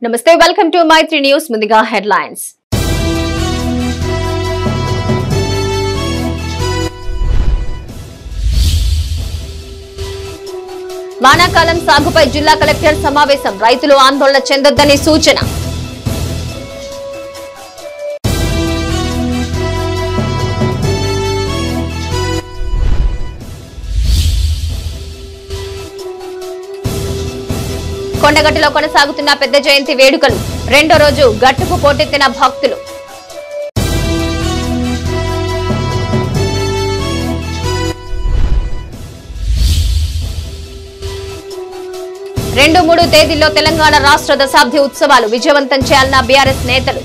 నమస్తే welcome to Mythri news ముందుగా headlines వానాకాలం సాగుపై జిల్లా కలెక్టర్ సమావేశం రైతులు ఆందోళన చెందొద్దని సూచన కొండగట్టులో కొనసాగుతున్న పెద్ద జయంతి వేడుకలు రెండో రోజు గట్టుకు పోటెత్తిన భక్తులు రెండు మూడు తేదీల్లో తెలంగాణ రాష్ట్ర దశాబ్ది ఉత్సవాలు విజయవంతం చేయాలన్న బీఆర్ఎస్ నేతలు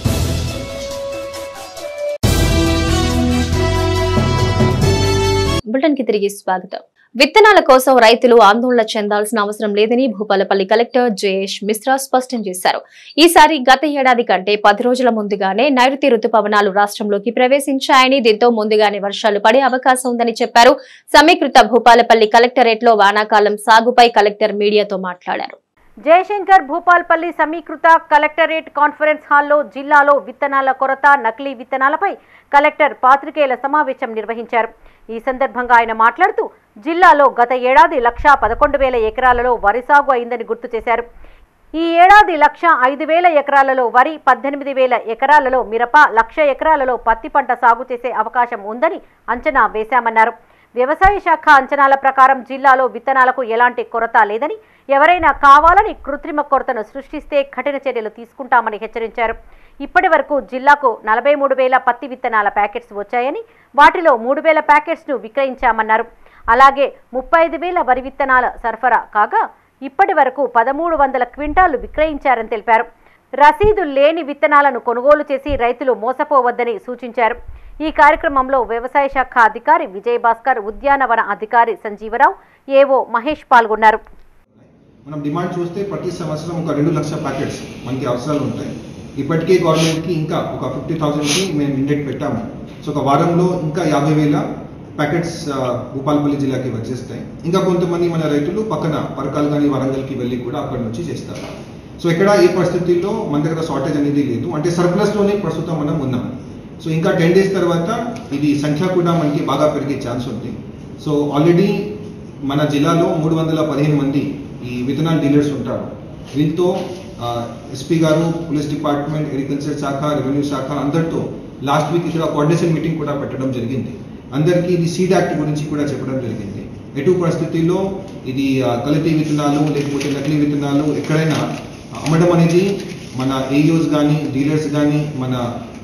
బులెటిన్ కి తిరిగి స్వాగతం. విత్తనాల కోసం రైతులు ఆందోళన చెందాల్సిన అవసరం లేదని భూపాలపల్లి కలెక్టర్ జయేష్ మిశ్రా స్పష్టం చేశారు. ఈసారి గత ఏడాది కంటే 10 రోజుల ముందుగానే నైరుతి రుతుపవనాలు రాష్ట్రంలోకి ప్రవేశించాయని, దీంతో ముందుగానే వర్షాలు పడే అవకాశం ఉందని చెప్పారు. సమీకృత భూపాలపల్లి కలెక్టరేట్ లో వానాకాలం సాగుపై కలెక్టర్ మీడియాతో మాట్లాడారు. జయశంకర్ భూపాల్పల్లి సమీకృత కలెక్టరేట్ కాన్ఫరెన్స్ హాల్లో జిల్లాలో విత్తనాల కొరత, నకిలీ విత్తనాలపై కలెక్టర్ పాత్రికేయుల సమావేశం నిర్వహించారు. ఈ సందర్భంగా ఆయన మాట్లాడుతూ జిల్లాలో గత ఏడాది 1,11,000 ఎకరాలలో వరి సాగు అయిందని గుర్తు చేశారు. ఈ ఏడాది 1,05,000 ఎకరాలలో వరి, 18,000 ఎకరాలలో మిరప, 1,00,000 ఎకరాలలో పత్తి పంట సాగు చేసే అవకాశం ఉందని అంచనా వేశామన్నారు. వ్యవసాయ శాఖ అంచనాల ప్రకారం జిల్లాలో విత్తనాలకు ఎలాంటి కొరత లేదని, ఎవరైనా కావాలని కృత్రిమ కొరతను సృష్టిస్తే కఠిన చర్యలు తీసుకుంటామని హెచ్చరించారు. ఇప్పటి వరకు జిల్లాకు 43,000 పత్తి విత్తనాల ప్యాకెట్స్ వచ్చాయని, వాటిలో 3,000 ప్యాకెట్స్ను విక్రయించామన్నారు. అలాగే 35,000 వరి విత్తనాల సరఫరా కాగా ఇప్పటి వరకు 1,300 క్వింటాలు విక్రయించారని తెలిపారు. రసీదు లేని విత్తనాలను కొనుగోలు చేసి రైతులు మోసపోవద్దని సూచించారు. ఈ కార్యక్రమంలో వ్యవసాయ శాఖ అధికారి విజయ్ భాస్కర్, ఉద్యానవన అధికారి సంజీవరావు, ఏవో మహేష్ పాల్గొన్నారు. మనం డిమాండ్ చూస్తే ప్రతి సంవత్సరం ఒక 2 లక్షల ప్యాకెట్స్ మనకి అవసరాలు ఉంటాయి. ఇప్పటికే గవర్నమెంట్కి ఇంకా ఒక 50,000కి మేము ఇండెక్ట్ పెట్టాము. సో ఒక వారంలో ఇంకా 50,000 ప్యాకెట్స్ భూపాలపల్లి జిల్లాకి వచ్చేస్తాయి. ఇంకా కొంతమంది మన రైతులు పక్కన పరకాలు కానీ వరంగల్కి వెళ్ళి కూడా అక్కడి నుంచి చేస్తారు. సో ఇక్కడ ఏ పరిస్థితుల్లో మన దగ్గర షార్టేజ్ అనేది లేదు, అంటే సర్ప్లస్లోనే ప్రస్తుతం మనం ఉన్నాం. సో ఇంకా 10 days తర్వాత ఇది సంఖ్య కూడా మనకి బాగా పెరిగే ఛాన్స్ ఉంది. సో ఆల్రెడీ మన జిల్లాలో 315 మంది ఈ విత్తనాల డీలర్స్ ఉంటారు. వీళ్ళతో ఎస్పీ గారు, పోలీస్ డిపార్ట్మెంట్, అగ్రికల్చర్ శాఖ, రెవెన్యూ శాఖ అందరితో లాస్ట్ వీక్ ఇక్కడ కోఆర్డినేషన్ మీటింగ్ కూడా పెట్టడం జరిగింది. అందరికీ ఇది సీడ్ యాక్ట్ గురించి కూడా చెప్పడం జరిగింది. ఎటు పరిస్థితుల్లో ఇది కల్తీ విత్తనాలు లేకపోతే నకిలీ విత్తనాలు ఎక్కడైనా అమ్మడం అనేది మన ఏఈఓస్ కానీ, డీలర్స్ కానీ, మన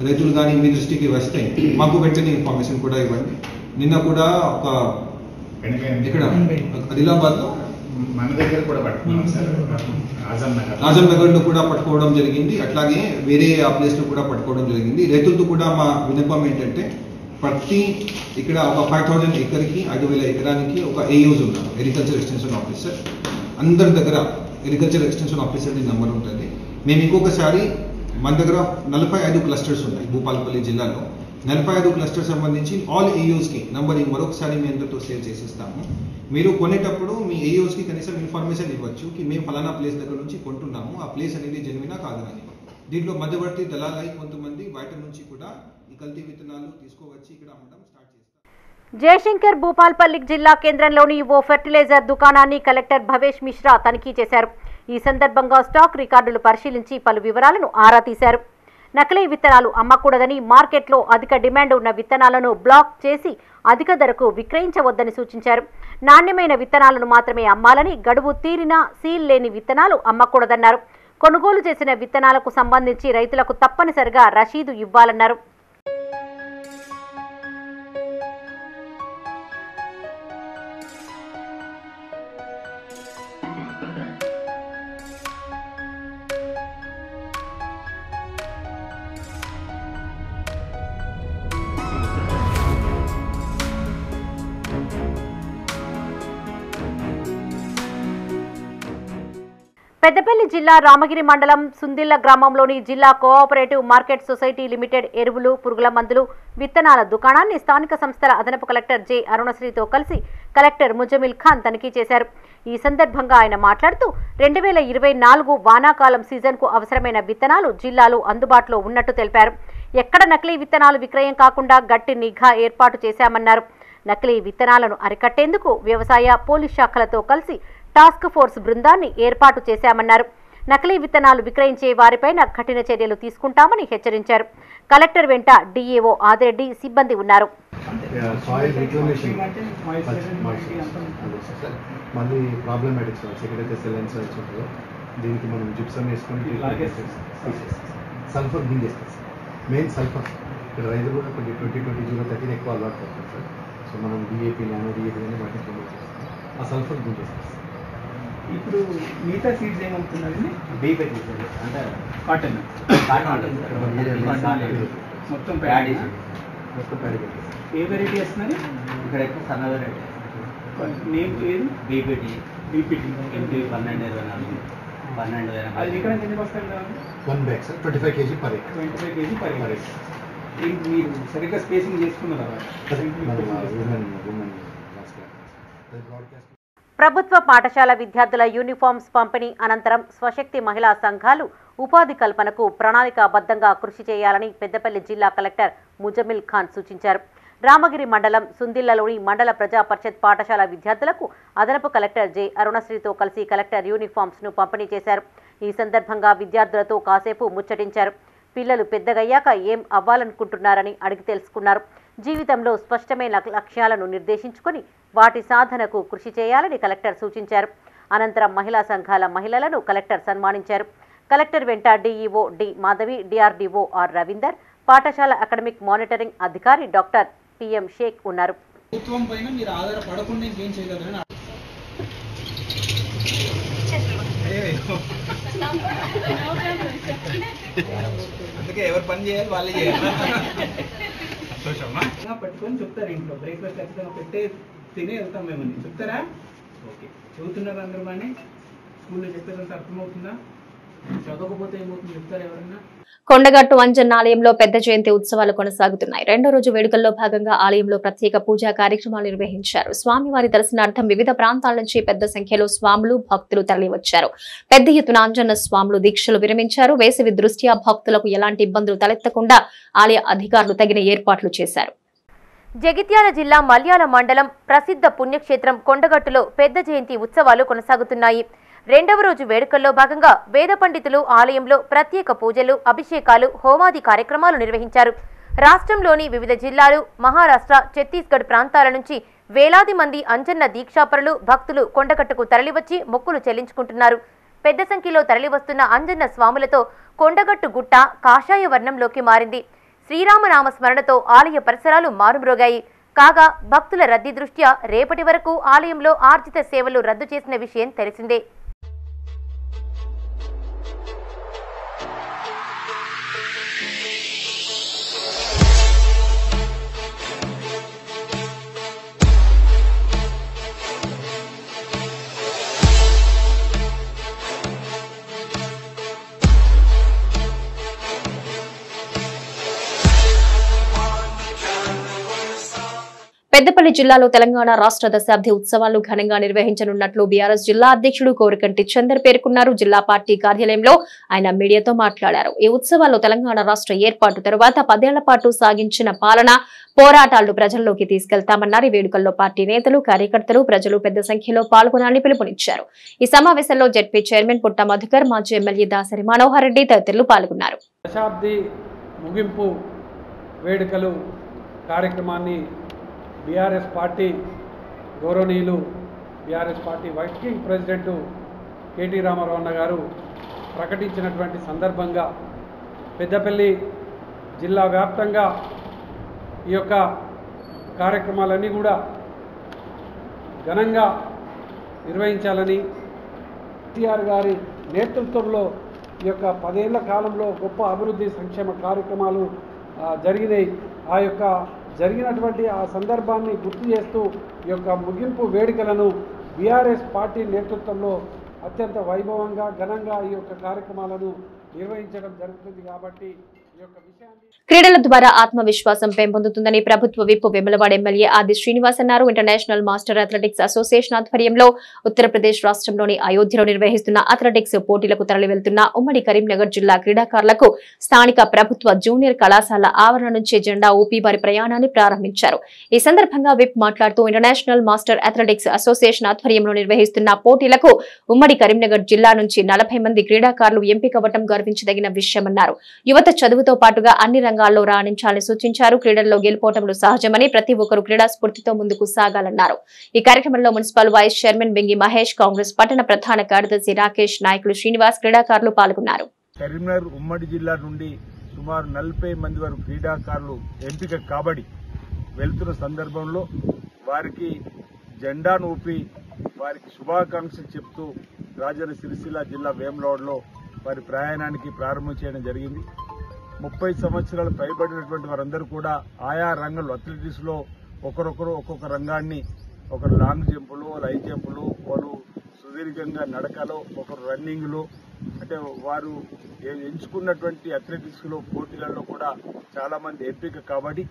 రైతులు కానీ మీ దృష్టికి వస్తే మాకు వెంటనే ఇన్ఫర్మేషన్ కూడా ఇవ్వండి. నిన్న కూడా ఒక ఇక్కడ ఆదిలాబాద్లో మన దగ్గర కూడా పట్టుకున్నాం సార్, ఆజం నగర్లో కూడా పట్టుకోవడం జరిగింది. అట్లాగే వేరే ప్లేస్లో కూడా పట్టుకోవడం జరిగింది. రైతులతో కూడా మా విన్నపం ఏంటంటే ప్రతి ఇక్కడ ఒక 5,000 ఎకర్కి 5,000 ఎకరానికి ఒక ఏఈఓస్ ఉన్నారు, అగ్రికల్చర్ ఎక్స్టెన్షన్ ఆఫీసర్. అందరి దగ్గర అగ్రికల్చర్ ఎక్స్టెన్షన్ ఆఫీసర్ నెంబర్ ఉంటుంది. మేము ఇంకొకసారి మన దగ్గర 45 క్లస్టర్స్ ఉన్నాయి భూపాలపల్లి జిల్లాలో. 45 క్లస్టర్స్ సంబంధించి ఆల్ ఏఈఓస్కి నంబరింగ్ మరొకసారి మీ అందరితో షేర్ చేసిస్తాము. మీరు కొనేటప్పుడు మీ ఏఈఓస్కి కనీసం ఇన్ఫర్మేషన్ ఇవ్వచ్చు కి మేము ఫలానా ప్లేస్ దగ్గర నుంచి కొంటున్నాము, ఆ ప్లేస్ అనేది జెన్యునా కాదని. దీంట్లో మధ్యవర్తి దళాలై కొంతమంది బయట నుంచి కూడా ఈ కల్తీ విత్తనాలు తీసుకువచ్చి ఇక్కడ అమ్మడం స్టార్ట్ చేస్తారు. జయశంకర్ భూపాల్పల్లి జిల్లా కేంద్రంలోని ఓ ఫెర్టిలైజర్ దుకాణాన్ని కలెక్టర్ భవేష్ మిశ్రా తనిఖీ చేశారు. ఈ సందర్భంగా స్టాక్ రికార్డులు పరిశీలించి పలు వివరాలను ఆరా తీశారు. నకిలీ విత్తనాలు అమ్మకూడదని, మార్కెట్లో అధిక డిమాండ్ ఉన్న విత్తనాలను బ్లాక్ చేసి అధిక ధరకు విక్రయించవద్దని సూచించారు. నాణ్యమైన విత్తనాలను మాత్రమే అమ్మాలని, గడువు తీరిన సీల్ లేని విత్తనాలు అమ్మకూడదన్నారు. కొనుగోలు చేసిన విత్తనాలకు సంబంధించి రైతులకు తప్పనిసరిగా రసీదు ఇవ్వాలన్నారు. పెద్దపల్లి జిల్లా రామగిరి మండలం సుందిల్ల గ్రామంలోని జిల్లా కోఆపరేటివ్ మార్కెట్ సొసైటీ లిమిటెడ్ ఎరువులు, పురుగుల మందులు, విత్తనాల దుకాణాన్ని స్థానిక సంస్థల అదనపు కలెక్టర్ జె అరుణశ్రీతో కలిసి కలెక్టర్ ముజమిల్ ఖాన్ తనిఖీ చేశారు. ఈ సందర్భంగా ఆయన మాట్లాడుతూ 2024 వానాకాలం సీజన్కు అవసరమైన విత్తనాలు జిల్లాలో అందుబాటులో ఉన్నట్టు తెలిపారు. ఎక్కడ నకిలీ విత్తనాలు విక్రయం కాకుండా గట్టి నిఘా ఏర్పాటు చేశామన్నారు. నకిలీ విత్తనాలను అరికట్టేందుకు వ్యవసాయ, పోలీస్ శాఖలతో కలిసి టాస్క్ ఫోర్స్ బృందాన్ని ఏర్పాటు చేశామన్నారు. నకిలీ విత్తనాలు విక్రయించే వారిపైన కఠిన చర్యలు తీసుకుంటామని హెచ్చరించారు. కలెక్టర్ వెంట డిఏఓ ఆదిరెడ్డి సిబ్బంది ఉన్నారు. మళ్ళీ ప్రాబ్లమాటిక్స్ ఎక్కడైతే సెలెన్స్ ఉంటుందో దీనికి మనం జిప్సమ్ వేసుకొని సల్ఫర్ బింగ్ చేస్తాం సార్. మెయిన్ సల్ఫర్ ఇక్కడ రైతులు కూడా కొన్ని 2020-30 ఎక్కువ అలవాటు పడతారు సార్. సో మనం డిఏపీ అని వాటిని ప్రమోట్ చేస్తాం. ఆ సల్ఫర్ బింగ్ చేస్తాం సార్. ఇప్పుడు మిగతా సీడ్స్ ఏమవుతున్నారండి? బీపీటీ అంటే కాటన్ మొత్తం ప్యాడీ. ఏ వెరైటీ వేస్తున్నారు ఇక్కడ? ఎక్కువ సన్న వెరైటీ. నేమ్ ఏది? బీపీటీ. ఎంపీ 1224 అది ఇక్కడ ఎన్ని బస్తాలు కావాలి? 1 bag sir. 25 kg per acre. 25 kg per acre. మీరు సరిగ్గా స్పేసింగ్ చేసుకున్నారా? ప్రభుత్వ పాఠశాల విద్యార్థుల యూనిఫామ్స్ పంపిణీ అనంతరం స్వశక్తి మహిళా సంఘాలు ఉపాధి కల్పనకు ప్రణాళికాబద్ధంగా కృషి చేయాలని పెద్దపల్లి జిల్లా కలెక్టర్ ముజమిల్ ఖాన్ సూచించారు. రామగిరి మండలం సుందిల్లలోని మండల ప్రజా పరిషత్ పాఠశాల విద్యార్థులకు అదనపు కలెక్టర్ జె అరుణశ్రీతో కలిసి కలెక్టర్ యూనిఫామ్స్ ను పంపిణీ చేశారు. ఈ సందర్భంగా విద్యార్థులతో కాసేపు ముచ్చటించారు. పిల్లలు పెద్దగయ్యాక ఏం అవ్వాలనుకుంటున్నారని అడిగి తెలుసుకున్నారు. జీవితంలో స్పష్టమైన లక్ష్యాలను నిర్దేశించుకొని వాటి సాధనకు కృషి చేయాలని కలెక్టర్ సూచించారు. అనంతరం మహిళా సంఘాల మహిళలను కలెక్టర్ సన్మానించారు. కలెక్టర్ వెంట DEO D Madhavi, DRDO R Ravinder, పాఠశాల అకాడమిక్ మానిటరింగ్ అధికారి డాక్టర్ పిఎం షేక్ ఉన్నారు. ప్రభుత్వం పైన మీరు ఆధారపడకుండా ఇంకేం చేయగలరని అందుకే ఎవరు పని చేయాలి వాళ్ళే చేయాలి. పట్టుకొని చెప్తారు ఇంట్లో బ్రేక్ఫాస్ట్ ఖచ్చితంగా పెట్టే తినే వెళ్తాం మేము చెప్తారా? ఓకే, చదువుతున్నారు అందరూ బాగానే? స్కూల్లో చెప్పేదంతా అర్థమవుతుందా? చదవకపోతే ఏమవుతుంది చెప్తారా ఎవరన్నా? కొండగట్టు అంజన్న ఆలయంలో పెద్ద జయంతి ఉత్సవాలు కొనసాగుతున్నాయి. రెండో రోజు వేడుకల్లో భాగంగా ఆలయంలో ప్రత్యేక పూజా కార్యక్రమాలు నిర్వహించారు. స్వామివారి దర్శనార్థం వివిధ ప్రాంతాల నుంచి పెద్ద సంఖ్యలో స్వాములు, భక్తులు తరలివచ్చారు. పెద్ద ఎత్తున అంజన్న స్వాములు దీక్షలు విరమించారు. వేసవి దృష్ట్యా భక్తులకు ఎలాంటి ఇబ్బందులు తలెత్తకుండా ఆలయ అధికారులు తగిన ఏర్పాట్లు చేశారు. జగిత్యాల జిల్లా మల్యాల మండలం ప్రసిద్ధ పుణ్యక్షేత్రం కొండగట్టులో పెద్ద జయంతి ఉత్సవాలు కొనసాగుతున్నాయి. రెండవ రోజు వేడుకల్లో భాగంగా వేద పండితులు ఆలయంలో ప్రత్యేక పూజలు, అభిషేకాలు, హోమాది కార్యక్రమాలు నిర్వహించారు. రాష్ట్రంలోని వివిధ జిల్లాలు, మహారాష్ట్ర, ఛత్తీస్గఢ్ ప్రాంతాల నుంచి వేలాది మంది అంజన్న దీక్షాపరులు, భక్తులు కొండగట్టుకు తరలివచ్చి మొక్కులు చెల్లించుకుంటున్నారు. పెద్ద సంఖ్యలో తరలివస్తున్న అంజన్న స్వాములతో కొండగట్టు గుట్ట కాషాయ వర్ణంలోకి మారింది. శ్రీరామనామ స్మరణతో ఆలయ పరిసరాలు మారుమ్రోగాయి. కాగా భక్తుల రద్దీ దృష్ట్యా రేపటి వరకు ఆలయంలో ఆర్జిత సేవలు రద్దు చేసిన విషయం తెలిసిందే. పెద్దపల్లి జిల్లాలో తెలంగాణ రాష్ట్ర దశాబ్ది ఉత్సవాలు ఘనంగా నిర్వహించనున్నట్లు బీఆర్ఎస్ జిల్లా అధ్యక్షుడు కోరికంటి చందర్ పేర్కొన్నారు. జిల్లా పార్టీ కార్యాలయంలో ఆయన మీడియాతో మాట్లాడారు. ఈ ఉత్సవాల్లో తెలంగాణ రాష్ట్ర ఏర్పాటు తరువాత 10 ఏళ్ల పాటు సాగించిన పాలన, పోరాటాలను ప్రజల్లోకి తీసుకెళ్తామన్నారు. ఈ వేడుకల్లో పార్టీ నేతలు, కార్యకర్తలు, ప్రజలు పెద్ద సంఖ్యలో పాల్గొనాలని పిలుపునిచ్చారు. ఈ సమావేశంలో జెడ్పీ చైర్మన్ పుట్ట మధుకర్, మాజీ ఎమ్మెల్యే దాసరి మనోహర్ రెడ్డి తదితరులు పాల్గొన్నారు. దశాబ్ది ముగింపు వేడుకలు కార్యక్రమాన్ని బీఆర్ఎస్ పార్టీ గౌరవనీయులు BRS party working president KT Ramarao అన్న గారు ప్రకటించినటువంటి సందర్భంగా పెద్దపల్లి జిల్లా వ్యాప్తంగా ఈ యొక్క కార్యక్రమాలన్నీ కూడా ఘనంగా నిర్వహించాలని, కేటీఆర్ గారి నేతృత్వంలో ఈ యొక్క 10 ఏళ్ల కాలంలో గొప్ప అభివృద్ధి సంక్షేమ కార్యక్రమాలు జరిగినాయి. ఆ యొక్క జరిగినటువంటి ఆ సందర్భాన్ని గుర్తు చేస్తూ ఈ యొక్క ముగింపు వేడుకలను బీఆర్ఎస్ పార్టీ నేతృత్వంలో అత్యంత వైభవంగా ఘనంగా ఈ యొక్క కార్యక్రమాలను నిర్వహించడం జరుగుతుంది కాబట్టి ఈ యొక్క విషయాన్ని క్రీడల ద్వారా ఆత్మవిశ్వాసం పెంపొందుతుందని ప్రభుత్వ విప్ వెములవాడ ఎమ్మెల్యే ఆది శ్రీనివాస్ అన్నారు. ఇంటర్నేషనల్ మాస్టర్ అథ్లెటిక్స్ అసోసియేషన్ ఆధ్వర్యంలో ఉత్తరప్రదేశ్ రాష్ట్రంలోని అయోధ్యలో నిర్వహిస్తున్న అథ్లెటిక్స్ పోటీలకు తరలివెళ్తున్న ఉమ్మడి కరీంనగర్ జిల్లా క్రీడాకారులకు స్థానిక ప్రభుత్వ జూనియర్ కళాశాల ఆవరణ నుంచి జెండా ఊపి వారి ప్రయాణాన్ని ప్రారంభించారు. ఈ సందర్భంగా విప్ మాట్లాడుతూ ఇంటర్నేషనల్ మాస్టర్ అథ్లెటిక్స్ అసోసియేషన్ ఆధ్వర్యంలో నిర్వహిస్తున్న పోటీలకు ఉమ్మడి కరీంనగర్ జిల్లా నుంచి 40 మంది క్రీడాకారులు ఎంపికవ్వడం గర్వించదగిన విషయమన్నారు. యువత చదువుతో పాటుగా అన్ని రంగాల్లో రాణించాలని సూచించారు. క్రీడల్లో గెలుపోవటంలో సహజమని ప్రతి ఒక్కరూ క్రీడా స్ఫూర్తితో ముందుకు సాగాలన్నారు. ఈ కార్యక్రమంలో municipal vice chairman Bengi Mahesh, Congress పట్టణ ప్రధాన కార్యదర్శి రాకేష్, నాయకులు శ్రీనివాస్, క్రీడాకారులు పాల్గొన్నారు. కరీంనగర్ ఉమ్మడి జిల్లా నుండి సుమారు 40 మంది వరకు క్రీడాకారులు ఎంపిక కాబడి వెళ్తున్న సందర్భంలో వారికి జెండాను ఊపి వారికి శుభాకాంక్షలు చెప్తూ రాజన్న సిరిసిల్ల జిల్లా వేములవాడలో వారి ప్రయాణానికి ప్రారంభం చేయడం జరిగింది. 30 సంవత్సరాలు పైబడినటువంటి వారందరూ కూడా ఆయా రంగంలో అథ్లెటిక్స్లో ఒకరొకరు ఒక్కొక్క రంగాన్ని, ఒకరు లాంగ్ జంపులు, హై జంపులు, వాళ్ళు సుదీర్ఘంగా నడకలో, ఒకరు రన్నింగ్లో, అంటే వారు ఎంచుకున్నటువంటి అథ్లెటిక్స్లో పోటీలలో కూడా చాలామంది ఎంపిక కాబట్టి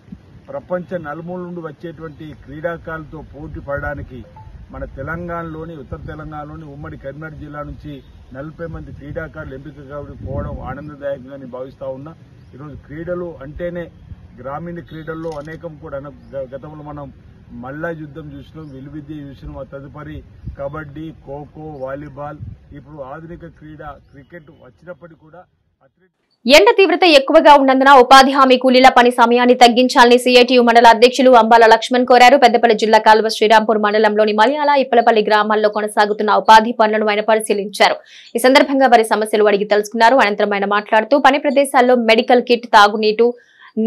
ప్రపంచ నలుమూల నుండి వచ్చేటువంటి క్రీడాకారులతో పోటీ పడడానికి మన తెలంగాణలోని, ఉత్తర తెలంగాణలోని ఉమ్మడి కరీంనగర్ జిల్లా నుంచి 40 మంది క్రీడాకారులు ఎంపిక పోవడం ఆనందదాయకంగా నేను భావిస్తా ఉన్నా. ఈరోజు క్రీడలు అంటేనే గ్రామీణ క్రీడల్లో అనేకం కూడా గతంలో మనం మల్లా యుద్ధం చూసినాం, విలువిద్య చూసినాం, తదుపరి కబడ్డీ, ఖోఖో, వాలీబాల్, ఇప్పుడు ఆధునిక క్రీడ క్రికెట్ వచ్చినప్పటికీ కూడా ఎండ తీవ్రత ఎక్కువగా ఉన్నందున ఉపాధి హామీ కూలీల పని సమయాన్ని తగ్గించాలని సిఐటియు మండల అధ్యక్షులు అంబాల లక్ష్మణ్ కోరారు. పెద్దపల్లి జిల్లా కాల్వ శ్రీరాంపూర్ మండలంలోని మలయాళ, ఇప్పలపల్లి గ్రామాల్లో కొనసాగుతున్న ఉపాధి పనులను ఆయన పరిశీలించారు. ఈ సందర్భంగా వారి సమస్యలు అడిగి తెలుసుకున్నారు. అనంతరం ఆయన మాట్లాడుతూ పని ప్రదేశాల్లో మెడికల్ కిట్, తాగునీటు,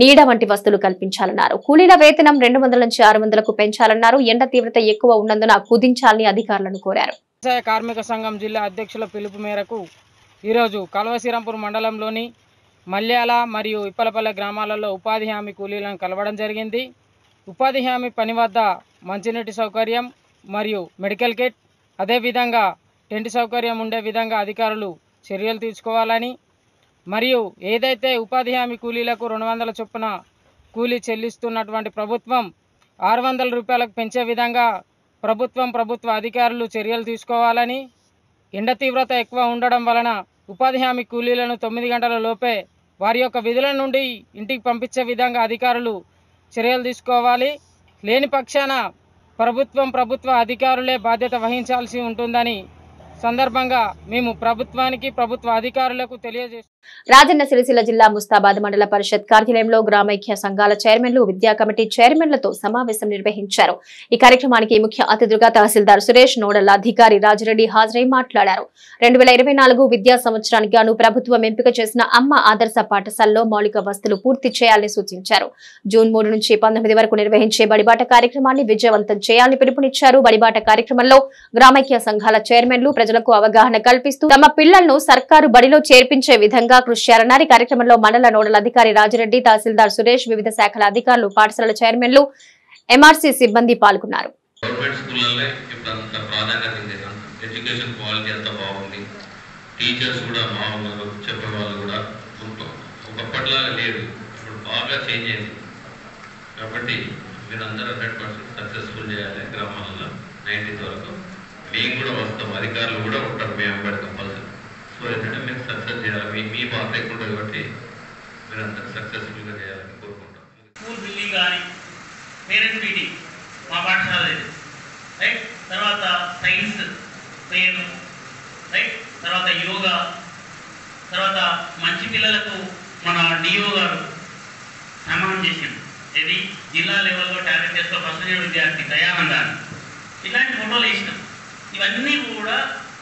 నీడ వంటి వస్తువులు కల్పించాలన్నారు. కూలీల వేతనం 200 నుంచి 600కు పెంచాలన్నారు. ఎండ తీవ్రత ఎక్కువ ఉన్నందున కుదించాలని అధికారులను కోరారు. వ్యవసాయ కార్మిక సంఘం జిల్లా అధ్యక్షుల పిలుపు మేరకు ఈరోజు కాల్వ శ్రీరాంపూర్ మండలంలోని మల్యాల మరియు ఇప్పలపల్లె గ్రామాలలో ఉపాధి హామీ కూలీలను కలవడం జరిగింది. ఉపాధి హామీ పని వద్ద మంచినీటి సౌకర్యం మరియు మెడికల్ కిట్, అదేవిధంగా టెంట్ సౌకర్యం ఉండే విధంగా అధికారులు చర్యలు తీసుకోవాలని, మరియు ఏదైతే ఉపాధి హామీ కూలీలకు 200 చొప్పున కూలీ చెల్లిస్తున్నటువంటి ప్రభుత్వం 600 రూపాయలకు పెంచే విధంగా ప్రభుత్వ అధికారులు చర్యలు తీసుకోవాలని, ఎండ తీవ్రత ఎక్కువ ఉండడం వలన ఉపాధి హామీ కూలీలను 9 గంటల లోపే వారి యొక్క విధుల నుండి ఇంటికి పంపించే విధంగా అధికారులు చర్యలు తీసుకోవాలి. లేని పక్షాన ప్రభుత్వ అధికారులే బాధ్యత వహించాల్సి ఉంటుందని సందర్భంగా మేము ప్రభుత్వానికి, ప్రభుత్వ అధికారులకు తెలియజేస్తున్నాం. రాజన్న సిరిసిల్ల జిల్లా ముస్తాబాద్ మండల పరిషత్ కార్యాలయంలో గ్రామైక్య సంఘాల చైర్మన్లు, విద్యా కమిటీ చైర్మన్లతో సమావేశం నిర్వహించారు. ఈ కార్యక్రమానికి ముఖ్య అతిథులుగా తహసీల్దార్ సురేష్, నోడల్ అధికారి రాజిరెడ్డి హాజరై మాట్లాడారు. 2024 విద్యా సంవత్సరానికి గాను ప్రభుత్వం ఎంపిక చేసిన అమ్మ ఆదర్శ పాఠశాలలో మౌలిక వసతులు పూర్తి చేయాలని సూచించారు. జూన్ 3 నుంచి 19 వరకు నిర్వహించే బడిబాట కార్యక్రమాన్ని విజయవంతం చేయాలని పిలుపునిచ్చారు. బడిబాట కార్యక్రమంలో గ్రామైక్య సంఘాల చైర్మన్లు ప్రజలకు అవగాహన కల్పిస్తూ తమ పిల్లలను సర్కారు బడిలో చేర్పించే విధంగా కృషి చేయాలన్నారు. కార్యక్రమంలో మండల నోడల్ అధికారి రాజిరెడ్డి, తహసీల్దార్ సురేష్, వివిధ శాఖల అధికారులు, పాఠశాల చైర్మన్లు, ఎంఆర్సీ సిబ్బంది పాల్గొన్నారు. ఎడ్యుకేషన్ క్వాలిటీ అంత బాగుంది, టీచర్స్ కూడా బాగున్నారు, చెప్పేవాళ్ళు కూడా ఒకప్పటిలాగా లేదు, ఇప్పుడు బాగా చేంజ్ అయింది. కాబట్టి మీరందరూ 100% సక్సెస్ఫుల్ చేయాలి. గ్రామాలలో 90 వరకు మేము కూడా వస్తాం, అధికారులు కూడా ఉంటారు, మేము కూడా కంపల్సరీ. సో ఏంటంటే మీరు సక్సెస్ చేయాలి, మీ పాత్ర ఎక్కువ ఉంటుంది కాబట్టి మీరందరూ సక్సెస్ఫుల్గా చేయాలని కోరుకుంటాం. స్కూల్ బిల్డింగ్ కానీ, పేరెంట్ మీటింగ్ మా పాఠశాల రైట్, తర్వాత సైన్స్ ఫెయిర్ రైట్, తర్వాత యోగా, తర్వాత మంచి పిల్లలకు మన డిఓ గారు సన్మానం చేసిండు. ఇది జిల్లా లెవెల్లో టాలెంట్ టెస్ట్లో ఫస్ట్ ఇయర్ విద్యార్థి దయానందాన్ని, ఇలాంటి ఫోటోలు వేసినాం. ఇవన్నీ కూడా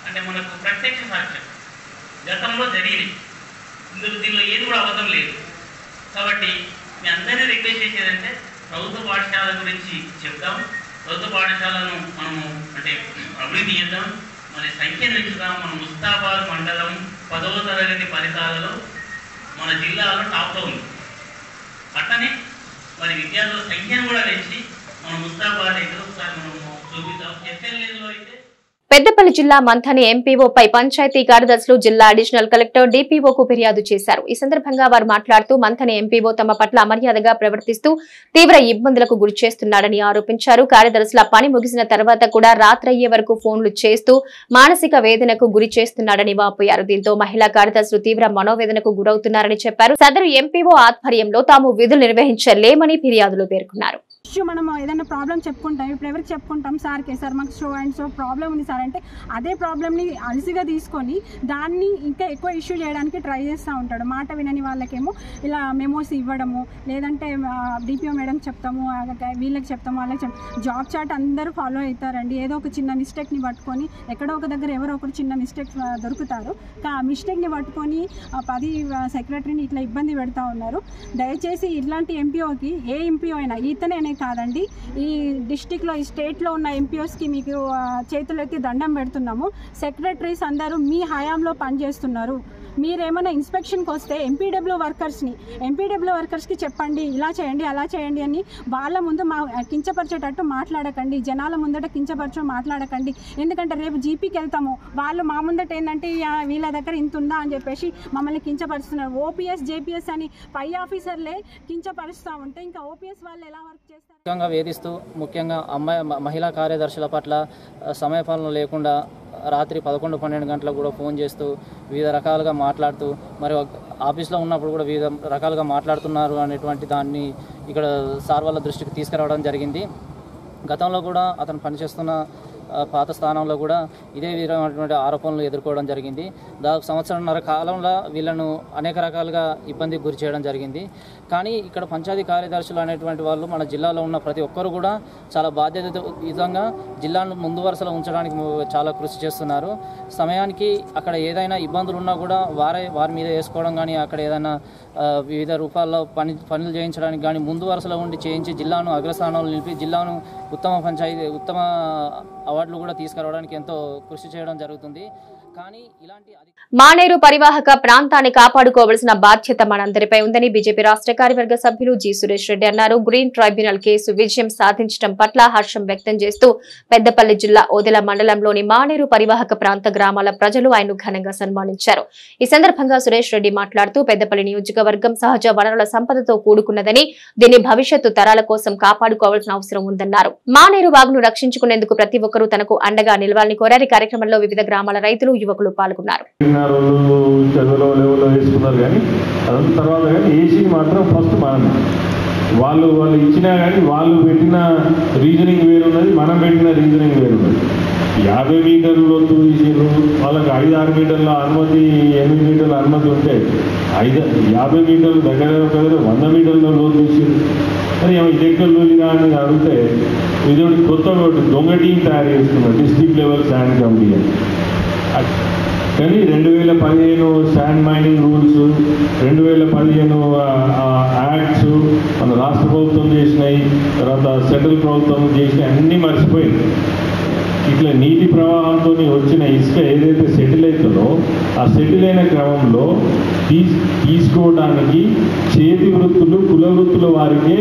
అంటే మనకు ప్రత్యక్ష సాక్ష్యం గతంలో జరిగినాయి. దీనిలో ఏది కూడా అబద్ధం లేదు. కాబట్టి మీ అందరినీ రిక్వెస్ట్ చేసేదంటే ప్రభుత్వ పాఠశాల గురించి చెప్దాం, ప్రభుత్వ పాఠశాలను మనము అంటే అభివృద్ధి చేద్దాం, మరి సంఖ్యను పెంచుదాం. మన ముస్తాబాద్ మండలం 10వ తరగతి ఫలితాలలో మన జిల్లాలో టాప్లో ఉంది. అట్లనే మరి విద్యార్థుల సంఖ్యను కూడా పెంచి మన ముస్తాబాద్ అయితే ఒకసారి మనము చూపిద్దాం. ఎస్ఎల్ఏలో అయితే పెద్దపల్లి జిల్లా మంథని ఎంపీఓపై పంచాయతీ కార్యదర్శులు జిల్లా అడిషనల్ కలెక్టర్ డిపిఓకు ఫిర్యాదు చేశారు. ఈ సందర్భంగా వారు మాట్లాడుతూ మంథని ఎంపీఓ తమ పట్ల అమర్యాదగా ప్రవర్తిస్తూ తీవ్ర ఇబ్బందులకు గురి చేస్తున్నాడని ఆరోపించారు. కార్యదర్శుల పని ముగిసిన తర్వాత కూడా రాత్రయ్యే వరకు ఫోన్లు చేస్తూ మానసిక వేదనకు గురి చేస్తున్నాడని వాపోయారు. దీంతో మహిళా కార్యదర్శులు తీవ్ర మనోవేదనకు గురవుతున్నారని చెప్పారు. సదరు ఎంపీఓ ఆధ్వర్యంలో తాము విధులు నిర్వహించలేమని ఫిర్యాదులో పేర్కొన్నారు. మనం ఏదైనా ప్రాబ్లం చెప్పుకుంటాం, ఇప్పుడు ఎవరికి చెప్పుకుంటాం, సార్కే సార్ మాకు షో అండ్ సో ప్రాబ్లం ఉంది సార్ అంటే అదే ప్రాబ్లమ్ని అలసిగా తీసుకొని దాన్ని ఇంకా ఎక్కువ ఇష్యూ చేయడానికి ట్రై చేస్తూ ఉంటాడు. మాట వినని వాళ్ళకేమో ఇలా మెమోస్ ఇవ్వడము, లేదంటే డిపిఓ మేడం చెప్తాము, వీళ్ళకి చెప్తాము, వాళ్ళకి చెప్తాము. జాబ్ చాట్ అందరూ ఫాలో అవుతారండి. ఏదో ఒక చిన్న మిస్టేక్ని పట్టుకొని ఎక్కడో ఒక దగ్గర ఎవరో ఒకరు చిన్న మిస్టేక్ దొరుకుతారు. ఆ మిస్టేక్ని పట్టుకొని 10 సెక్రటరీని ఇట్లా ఇబ్బంది పెడతా ఉన్నారు. దయచేసి ఇట్లాంటి ఎంపీఓకి ఏ ఎంపీఓ అయినా ఇతనే కాదండి, ఈ డిస్టిక్లో ఈ స్టేట్లో ఉన్న ఎంపీఓస్కి మీకు చేతులెత్తి దండం పెడుతున్నాము. సెక్రటరీస్ అందరూ మీ హయాంలో పనిచేస్తున్నారు. మీరేమైనా ఇన్స్పెక్షన్కి వస్తే ఎంపీడబ్ల్యూ వర్కర్స్కి చెప్పండి, ఇలా చేయండి అలా చేయండి అని. వాళ్ళ ముందు కించపరిచేటట్టు మాట్లాడకండి, జనాల ముందట కించపరచు మాట్లాడకండి. ఎందుకంటే రేపు జీపీకి వెళ్తాము, వాళ్ళు మా ముందట ఏంటంటే వీళ్ళ దగ్గర ఇంత ఉందా అని చెప్పేసి మమ్మల్ని కించపరుస్తున్నారు. ఓపీఎస్ జేపీఎస్ అని పై ఆఫీసర్లే కించపరుస్తూ ఉంటే ఇంకా ఓపీఎస్ వాళ్ళు ఎలా వర్క్ చేస్తారు? ముఖ్యంగా వేధిస్తూ, ముఖ్యంగా మహిళా కార్యదర్శుల పట్ల సమయపాలన లేకుండా రాత్రి 11-12 గంటలకు కూడా ఫోన్ చేస్తూ వివిధ రకాలుగా మాట్లాడుతూ, మరి ఆఫీస్లో ఉన్నప్పుడు కూడా వివిధ రకాలుగా మాట్లాడుతున్నారు అనేటువంటి దాన్ని ఇక్కడ సార్ వాళ్ళ దృష్టికి తీసుకురావడం జరిగింది. గతంలో కూడా అతను పనిచేస్తున్న పాత స్థానంలో కూడా ఇదే విధమైనటువంటి ఆరోపణలు ఎదుర్కోవడం జరిగింది. దాదాపు సంవత్సరంన్నర కాలంలో వీళ్ళను అనేక రకాలుగా ఇబ్బందికి గురి చేయడం జరిగింది. కానీ ఇక్కడ పంచాయతీ కార్యదర్శులు అనేటువంటి వాళ్ళు మన జిల్లాలో ఉన్న ప్రతి ఒక్కరు కూడా చాలా బాధ్యతాయుతంగా జిల్లాను ముందు వరుసలో ఉంచడానికి చాలా కృషి చేస్తున్నారు. సమయానికి అక్కడ ఏదైనా ఇబ్బందులు ఉన్నా కూడా వారి మీద వేసుకోవడం కానీ, అక్కడ ఏదైనా వివిధ రూపాల్లో పనులు చేయించడానికి కానీ ముందు వరుసలో ఉండి చేయించి జిల్లాను అగ్రస్థానంలో నిలిపి జిల్లాను ఉత్తమ అవార్డులు కూడా తీసుకురావడానికి ఎంతో కృషి చేయడం జరుగుతుంది. కానీ ఇలాంటి మానేరు పరివాహక ప్రాంతాన్ని కాపాడుకోవాల్సిన బాధ్యత మనందరిపై ఉందని బీజేపీ రాష్ట్ర కార్యవర్గ సభ్యులు జి సురేష్ రెడ్డి అన్నారు. గ్రీన్ ట్రైబ్యునల్ కేసు విజయం సాధించడం పట్ల హర్షం వ్యక్తం చేస్తూ పెద్దపల్లి జిల్లా ఓదెల మండలంలోని మానేరు పరివాహక ప్రాంత గ్రామాల ప్రజలు ఆయన్ను ఘనంగా సన్మానించారు. ఈ సందర్భంగా సురేష్ రెడ్డి మాట్లాడుతూ పెద్దపల్లి నియోజకవర్గం సహజ వనరుల సంపదతో కూడుకున్నదని, దీన్ని భవిష్యత్తు తరాల కోసం కాపాడుకోవాల్సిన అవసరం ఉందన్నారు. మానేరు వాగును రక్షించుకునేందుకు ప్రతి ఒక్కరూ తనకు అండగా నిలవాలని కోరారు. ఈ కార్యక్రమంలో వివిధ గ్రామాల రైతులు, యువకులు పాల్గొన్నారు. తర్వాత ఏసీ మాత్రం ఫస్ట్ మనమే. వాళ్ళు ఇచ్చినా కానీ వాళ్ళు పెట్టిన రీజనింగ్ వేరున్నది, మనం పెట్టిన రీజనింగ్ వేరున్నది. 50 మీటర్లు లోతు తీసారు, వాళ్ళకి 5-6 మీటర్ల అనుమతి, 8 మీటర్ల అనుమతి ఉంటే 50 మీటర్లు దగ్గర 100 మీటర్ల లోతు తీసారు. మరి ఇది ఎక్కడ లోతుగా అని అడిగితే ఇదొకటి కొత్త దొంగ టీం తయారు చేస్తున్నారు, డిస్ట్రిక్ట్ లెవెల్ శాండ్ కమిటీ అని. కానీ 2015 శాండ్ మైనింగ్ రూల్స్, 2015 యాక్ట్స్ మన రాష్ట్ర ప్రభుత్వం చేసినాయి, తర్వాత సెంట్రల్ ప్రభుత్వం చేసినాయి, అన్నీ మర్చిపోయింది. ఇట్లా నీటి ప్రవాహంతో వచ్చిన ఇసుక ఏదైతే సెటిల్ అవుతుందో ఆ సెటిల్ అయిన క్రమంలో తీసుకోవడానికి చేతి వృత్తులు, కుల వృత్తుల వారికే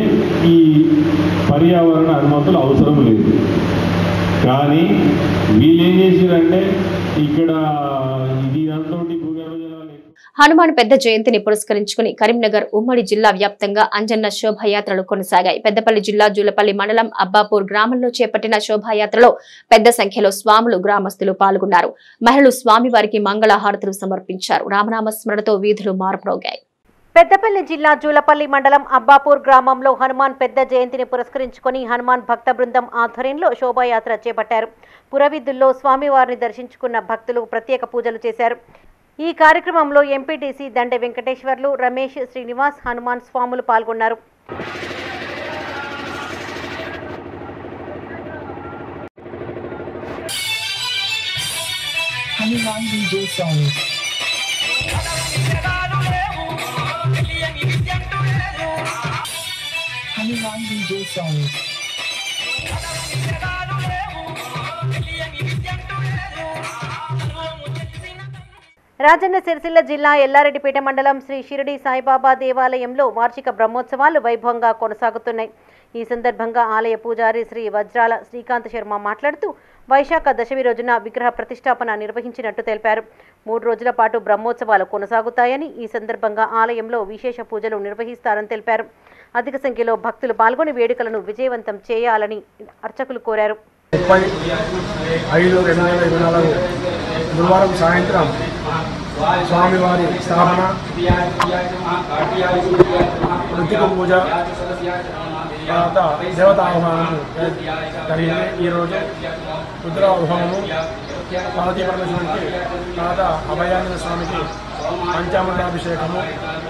ఈ పర్యావరణ అనుమతులు అవసరం లేదు. కానీ వీళ్ళు ఏం చేశారంటే ఇక్కడ ఇది అంతటి భూగర్భ జలాలు. హనుమాన్ పెద్ద జయంతిని పురస్కరించుకుని కరీంనగర్ ఉమ్మడి జిల్లా వ్యాప్తంగా అంజన్న శోభాయాత్రలు కొనసాగాయి. పెద్దపల్లి జిల్లా జూలపల్లి మండలం అబ్బాపూర్ గ్రామంలో చేపట్టిన శోభాయాత్రలో పెద్ద సంఖ్యలో స్వాములు, గ్రామస్తులు పాల్గొన్నారు. మహిళలు స్వామివారికి మంగళహారతులు సమర్పించారు. రామనామ స్మరణతో వీధులు మారుమ్రోగాయి. పెద్దపల్లి జిల్లా జూలపల్లి మండలం అబ్బాపూర్ గ్రామంలో హనుమాన్ పెద్ద జయంతిని పురస్కరించుకుని హనుమాన్ భక్త బృందం ఆధ్వర్యంలో శోభాయాత్ర చేపట్టారు. పురవీధుల్లో స్వామివారిని దర్శించుకున్న భక్తులు ప్రత్యేక పూజలు చేశారు. ఈ కార్యక్రమంలో ఎంపీటీసీ దండె వెంకటేశ్వర్లు, రమేష్, శ్రీనివాస్, హనుమాన్ స్వాములు పాల్గొన్నారు. రాజన్న సిరిసిల్ల జిల్లా ఎల్లారెడ్డిపేట మండలం శ్రీ షిరిడి సాయిబాబా దేవాలయంలో వార్షిక బ్రహ్మోత్సవాలు వైభవంగా కొనసాగుతున్నాయి. ఈ సందర్భంగా ఆలయ పూజారి శ్రీ వజ్రాల శ్రీకాంత్ శర్మ మాట్లాడుతూ వైశాఖ దశమి రోజున విగ్రహ ప్రతిష్టాపన నిర్వహించినట్టు తెలిపారు. 3 రోజుల పాటు బ్రహ్మోత్సవాలు కొనసాగుతాయని, ఈ సందర్భంగా ఆలయంలో విశేష పూజలు నిర్వహిస్తారని తెలిపారు. అధిక సంఖ్యలో భక్తులు పాల్గొని వేడుకలను విజయవంతం చేయాలని అర్చకులు కోరారు. 30/5/2024 గురువారం సాయంత్రం స్వామివారి స్థాపన, మృతిక పూజ, తర్వాత దేవతాహ్వానము జరిగింది. ఈరోజు రుద్రాహ్వానము, పార్వతీ పరమేశ్వరునికి, తర్వాత అభయాంజన స్వామికి పంచామృతాభిషేకము,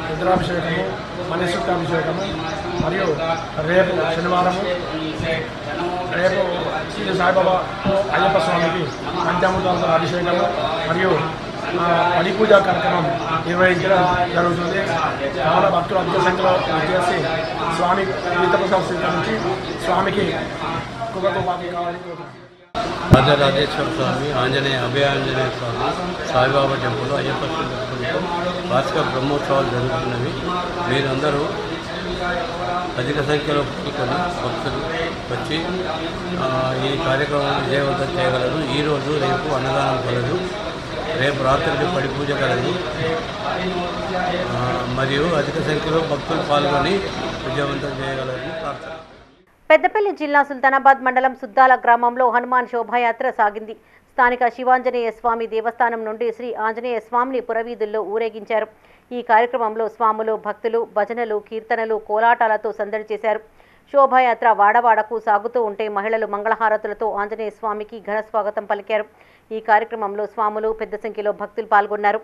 రుద్రాభిషేకము, మనీసూక్తాభిషేకము మరియు రేపు శనివారము రేపు శ్రీ సాయిబాబా అయ్యప్ప స్వామికి పంచామృతాలతో అభిషేకము మరియు పడి పూజా కార్యక్రమం నిర్వహించడం జరుగుతుంది. చాలా భక్తులు అధిక సంఖ్యలో చేసి స్వామి తీర్థప్రసాదం స్వీకరించి స్వామికి కుటుంబానికి కావాలని రాజరాజేశ్వర స్వామి, ఆంజనేయ అభయాంజనేయ స్వామి, సాయిబాబా టెంపుల్, అయ్యప్ప టెంపుల్లో వార్షిక బ్రహ్మోత్సవాలు జరుగుతున్నవి. మీరందరూ అధిక సంఖ్యలో పాల్గొని భక్తులు వచ్చి ఈ కార్యక్రమం విజయవంతం చేయగలరు. ఈరోజు రేపు అన్నదానం కలదు, రేపు రాత్రికి పడి పూజ కలదు. మరియు అధిక సంఖ్యలో భక్తులు పాల్గొని విజయవంతం చేయగలరని ప్రార్థన. పెద్దపల్లి జిల్లా సుల్తానాబాద్ మండలం సుద్దాల గ్రామంలో హనుమాన్ శోభాయాత్ర సాగింది. స్థానిక శివాంజనేయ స్వామి దేవస్థానం నుండి శ్రీ ఆంజనేయ స్వామిని పురవీధుల్లో ఊరేగించారు. ఈ కార్యక్రమంలో స్వాములు, భక్తులు భజనలు, కీర్తనలు, కోలాటాలతో సందడి చేశారు. శోభాయాత్ర వాడవాడకు సాగుతూ ఉంటే మహిళలు మంగళహారతులతో ఆంజనేయ స్వామికి ఘన స్వాగతం పలికారు. ఈ కార్యక్రమంలో స్వాములు, పెద్ద సంఖ్యలో భక్తులు పాల్గొన్నారు.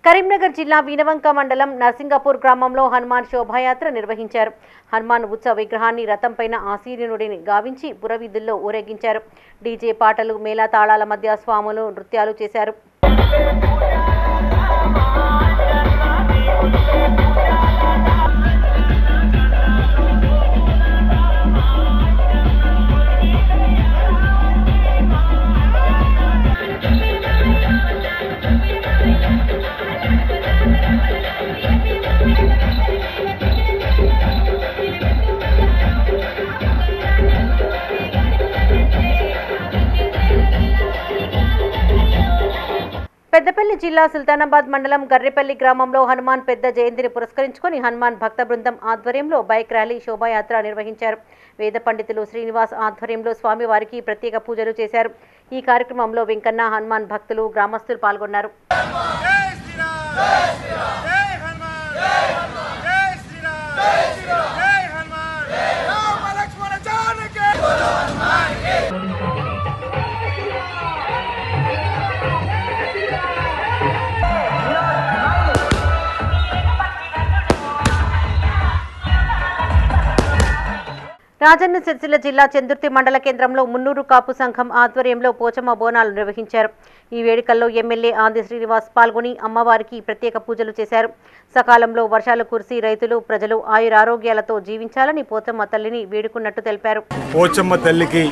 కరీంనగర్ జిల్లా వీనవంక మండలం నర్సింగపూర్ గ్రామంలో హనుమాన్ శోభాయాత్ర నిర్వహించారు. హనుమాన్ ఉత్సవ విగ్రహాన్ని రథంపైన ఆసీనుడిని గావించి పురవీధుల్లో ఊరేగించారు. డీజే పాటలు, మేళతాళాల మధ్య స్వాములు నృత్యాలు చేశారు. పెద్దపల్లి జిల్లా సుల్తానాబాద్ మండలం గర్రెపల్లి గ్రామంలో హనుమాన్ పెద్ద జయంతిని పురస్కరించుకొని హనుమాన్ భక్త బృందం ఆధ్వర్యంలో బైక్ ర్యాలీ, శోభాయాత్ర నిర్వహించారు. వేద పండితులు శ్రీనివాస్ ఆధ్వర్యంలో స్వామివారికి ప్రత్యేక పూజలు చేశారు. ఈ కార్యక్రమంలో వెంకన్న, హనుమాన్ భక్తులు, గ్రామస్తులు పాల్గొన్నారు. రాజన్న సిరిసిల్ల జిల్లా చందుర్తి మండల కేంద్రంలో మున్నూరు కాపు సంఘం ఆధ్వర్యంలో పోచమ్మ బోనాలు నిర్వహించారు. ఈ వేడుకల్లో ఎమ్మెల్యే ఆంది శ్రీనివాస్ పాల్గొని అమ్మవారికి ప్రత్యేక పూజలు చేశారు. సకాలంలో వర్షాలు కురిసి రైతులు, ప్రజలు ఆయురారోగ్యాలతో జీవించాలని పోచమ్మ తల్లిని వేడుకున్నట్టు తెలిపారు. పోచమ్మ తల్లికి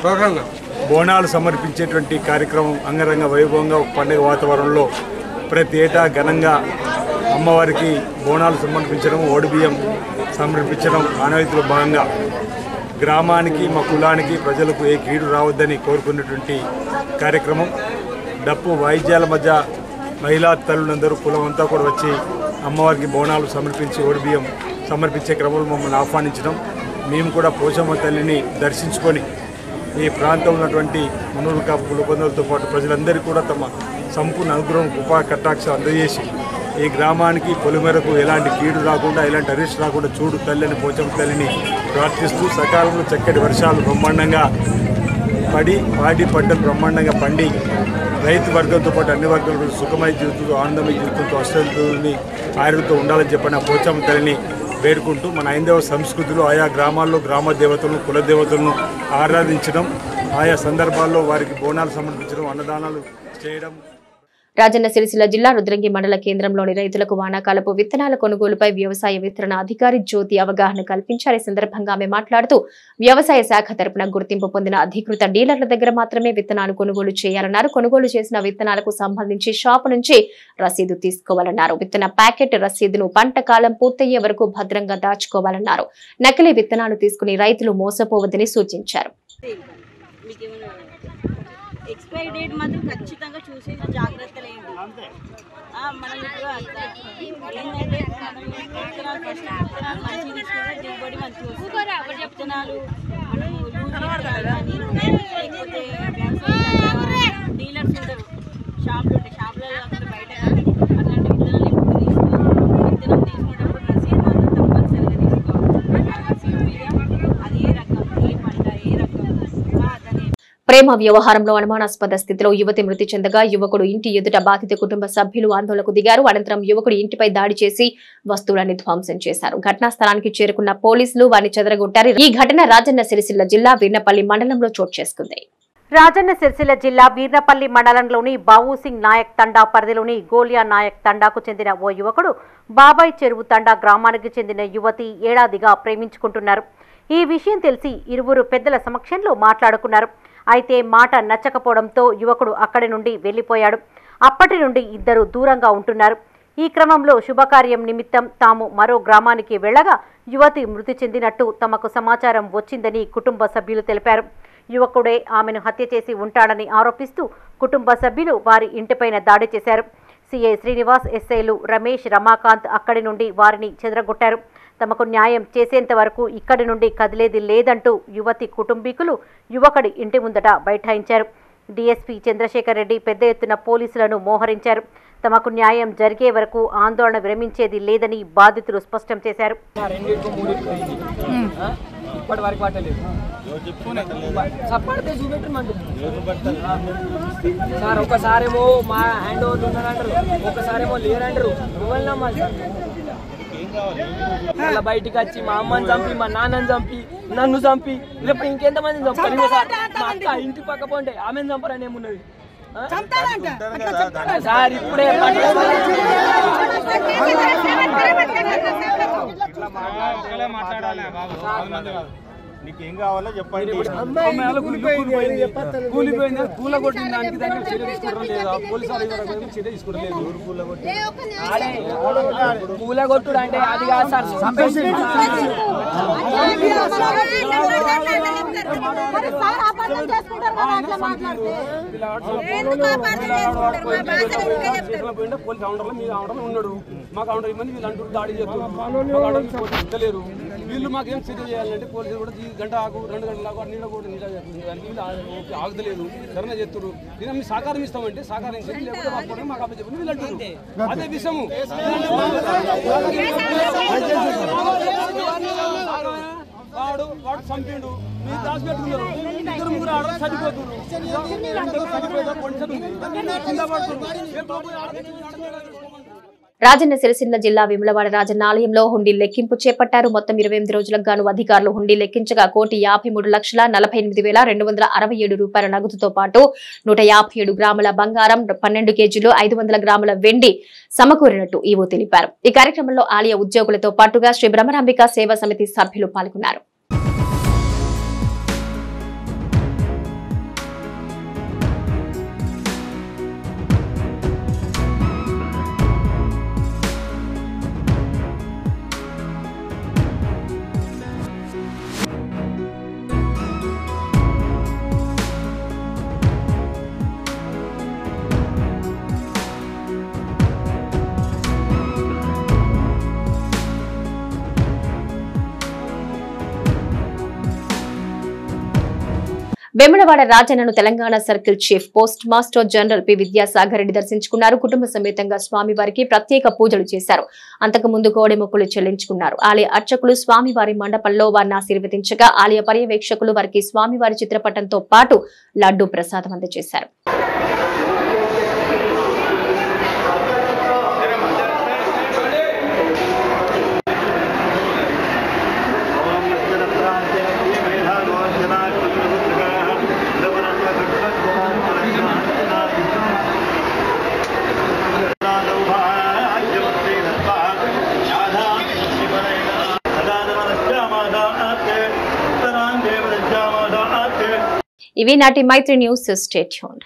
బోనాలు సమర్పించేటువంటి కార్యక్రమం అంగరంగ వైభవంగా పండుగ వాతావరణంలో ప్రతి ఏటా ఘనంగా అమ్మవారికి బోనాలు సమర్పించడం, ఓడిబియ్యం సమర్పించడం ఆనవాయితీలో భాగంగా గ్రామానికి, మా కులానికి, ప్రజలకు ఏ కీడు రావద్దని కోరుకున్నటువంటి కార్యక్రమం. డప్పు వాయిద్యాల మధ్య మహిళా తల్లులందరూ కులం అంతా కూడా వచ్చి అమ్మవారికి బోనాలు సమర్పించి ఓడిబియ్యం సమర్పించే క్రమంలో మమ్మల్ని ఆహ్వానించడం, మేము కూడా పోచమ్మ తల్లిని దర్శించుకొని ఈ ప్రాంతంలో ఉన్నటువంటి మున్నూరు కాపు కులబంధువులతో పాటు ప్రజలందరికీ కూడా తమ సంపూర్ణ అనుగ్రహం, కృపా కటాక్ష అందజేసి ఈ గ్రామానికి పొలిమేరకు ఎలాంటి కీడు రాకుండా, ఎలాంటి అరిస్ట్ రాకుండా చూడు తల్లిని, పోచమ్మ తల్లిని ప్రార్థిస్తూ సకాలంలో చక్కటి వర్షాలు బ్రహ్మాండంగా పాడి పంటలు బ్రహ్మాండంగా పండి రైతు వర్గంతో పాటు అన్ని వర్గాలు సుఖమయ జీవితంతో ఆనందమయ జీవితంతో అష్టంతో ఆయుర్తో ఉండాలని చెప్పిన పోచమ్మ తల్లిని వేడుకుంటూ మన హైందవ సంస్కృతిలో ఆయా గ్రామాల్లో గ్రామ దేవతలను కుల దేవతలను ఆరాధించడం, ఆయా సందర్భాల్లో వారికి బోనాలు సమర్పించడం, అన్నదానాలు చేయడం. రాజన్న సిరిసిల్ల జిల్లా రుద్రంగి మండల కేంద్రంలోని రైతులకు వానాకాలపు విత్తనాల కొనుగోలుపై వ్యవసాయ విస్తరణ అధికారి జ్యోతి అవగాహన కల్పించారు. ఈ సందర్భంగా ఆమె మాట్లాడుతూ వ్యవసాయ శాఖ తరపున గుర్తింపు పొందిన అధికృత డీలర్ల దగ్గర మాత్రమే విత్తనాలు కొనుగోలు చేయాలన్నారు. కొనుగోలు చేసిన విత్తనాలకు సంబంధించి షాపు నుంచి రసీదు తీసుకోవాలన్నారు. విత్తన ప్యాకెట్ రసీదును పంట కాలం పూర్తయ్యే వరకు భద్రంగా దాచుకోవాలన్నారు. నకిలీ విత్తనాలు తీసుకుని రైతులు మోసపోవద్దని సూచించారు. ఎక్స్పైరీ డేట్ మాత్రం ఖచ్చితంగా చూసి జాగ్రత్తలు ఏంటి మనం ఇప్పుడు ఏంటంటే విత్తనాలు ఫస్ట్ విత్తనాలు మంచిగా తీసుకుంటే దిగుబడి మంచిగా వస్తుంది. విత్తనాలు లేకపోతే డీలర్స్ ఉంటారు, షాపులు ఉంటాయి, షాపులలో కాకుండా బయట అట్లాంటి విత్తనాలు ఎప్పుడు విత్తనం తీసుకునేటప్పుడు రసీదు మాత్రం తప్పనిసరిగా తీసుకోవాలి. రసీదు మీద అది ఏ రకం, ఏ పంట, ఏ రకం ప్రేమ వ్యవహారంలో అనుమానాస్పద స్థితిలో యువతి మృతి చెందగా యువకుడు ఇంటి ఎదుట బాధిత కుటుంబ సభ్యులు ఆందోళనకు దిగారు. అనంతరం యువకుడు ఇంటిపై దాడి చేసి వస్తువులను ధ్వంసం చేశారు. ఘటనా స్థలానికి చేరుకున్న పోలీసులు వారిని చెదరగొట్టారు. ఈ ఘటన రాజన్న సిరిసిల్ల జిల్లా వీర్నపల్లి మండలంలో చోటు చేసుకుంది. రాజన్న సిరిసిల్ల జిల్లా వీర్నపల్లి మండలంలోని బాబుసింగ్ నాయక్ తండా పరిధిలోని గోలియా నాయక్ తండాకు చెందిన ఓ యువకుడు బాబాయ్ చెరువు తండా గ్రామానికి చెందిన యువతి ఏడాదిగా ప్రేమించుకుంటున్నారు. ఈ విషయం తెలిసి ఇరువురు పెద్దల సమక్షంలో మాట్లాడుకున్నారు. అయితే మాట నచ్చకపోవడంతో యువకుడు అక్కడి నుండి వెళ్లిపోయాడు. అప్పటి నుండి ఇద్దరు దూరంగా ఉంటున్నారు. ఈ క్రమంలో శుభకార్యం నిమిత్తం తాము మరో గ్రామానికి వెళ్లగా యువతి మృతి చెందినట్టు తమకు సమాచారం వచ్చిందని కుటుంబ సభ్యులు తెలిపారు. యువకుడే ఆమెను హత్య చేసి ఉంటాడని ఆరోపిస్తూ కుటుంబ సభ్యులు వారి ఇంటిపైన దాడి చేశారు. సిఐ శ్రీనివాస్, ఎస్ఐలు రమేష్, రమాకాంత్ అక్కడి నుండి వారిని చెదరగొట్టారు. తమకు న్యాయం చేసేంత వరకు ఇక్కడి నుండి కదిలేది లేదంటూ యువతి కుటుంబీకులు యువకుడి ఇంటి ముందట బైఠాయించారు. డీఎస్పీ చంద్రశేఖర్ రెడ్డి పెద్ద ఎత్తున పోలీసులను మోహరించారు. తమకు న్యాయం జరిగే వరకు ఆందోళన విరమించేది లేదని బాధితులు స్పష్టం చేశారు. ఒకసారేమో మా హ్యాండ్ ఓవర్ ఉన్నారంటారు, ఒకసారేమో లేరంటారు. అలా బయటికి వచ్చి మా అమ్మని చంపి, మా నాన్నని చంపి, నన్ను చంపి, లేకపోతే ఇంకెంతమంది చంపారు. మా అక్క ఇంటి పక్క పోంటే ఆమెను చంపరని ఏమున్నది సార్? ఇప్పుడే నీకేం కావాలో చెప్పండి. కూలిపోయింది, కూల కొట్టిన దానికి దాన్ని చర్య తీసుకోవడం లేదా? పోలీసు చర్య తీసుకోవడం లేదు. కూల కొట్టుడు అంటే అది కాదు సార్. ఉన్నాడు మా కౌంటర్ ఇవ్వండి, వీళ్ళు అంటూ దాడి చేస్తారు. వీళ్ళు మాకేం చర్య చేయాలంటే పోలీసులు కూడా ఈ గంట ఆగు, 2 గంటలు ఆగు, నీడ కూడా నీడ వీళ్ళు ఆగుతలేదు, ధర్నా చేస్తారు. దీని మేము సహకారం ఇస్తామంటే సహకరించండి, లేకపోతే మాకు మాకు అబ్బాయి చెప్పండి వీళ్ళు అంటారు. అదే విషయము వాడు చంపిండు, మీరు దాచిపెట్టుకున్నారు. 2-3 ఆడలు చనిపోతున్నారు. రాజన్న సిరిసిల్ల జిల్లా వేములవాడ రాజన్న ఆలయంలో హుండీ లెక్కింపు చేపట్టారు. మొత్తం 28 రోజులకు గాను అధికారులు హుండీ లెక్కించగా 1,53,48,267 రూపాయల నగదుతో పాటు 157 గ్రాముల బంగారం, 12 కేజీలు 500 గ్రాముల వెండి సమకూరినట్టు ఈవో తెలిపారు. ఈ కార్యక్రమంలో ఆలయ ఉద్యోగులతో పాటుగా శ్రీ బ్రహ్మరాంబిక సేవా సమితి సభ్యులు పాల్గొన్నారు. వేములవాడ రాజన్నను Telangana circle chief post master general P Vidyasagar Reddy దర్శించుకున్నారు. కుటుంబ సమేతంగా స్వామివారికి ప్రత్యేక పూజలు చేశారు. అంతకుముందు కోడి మొక్కులు చెల్లించుకున్నారు. ఆలయ అర్చకులు స్వామివారి మండపంలో వారిని ఆశీర్వదించగా ఆలయ పర్యవేక్షకులు వారికి స్వామివారి చిత్రపటంతో పాటు లడ్డూ ప్రసాదం అందజేశారు. ఇవి నాటి మైత్రి న్యూస్. Stay tuned.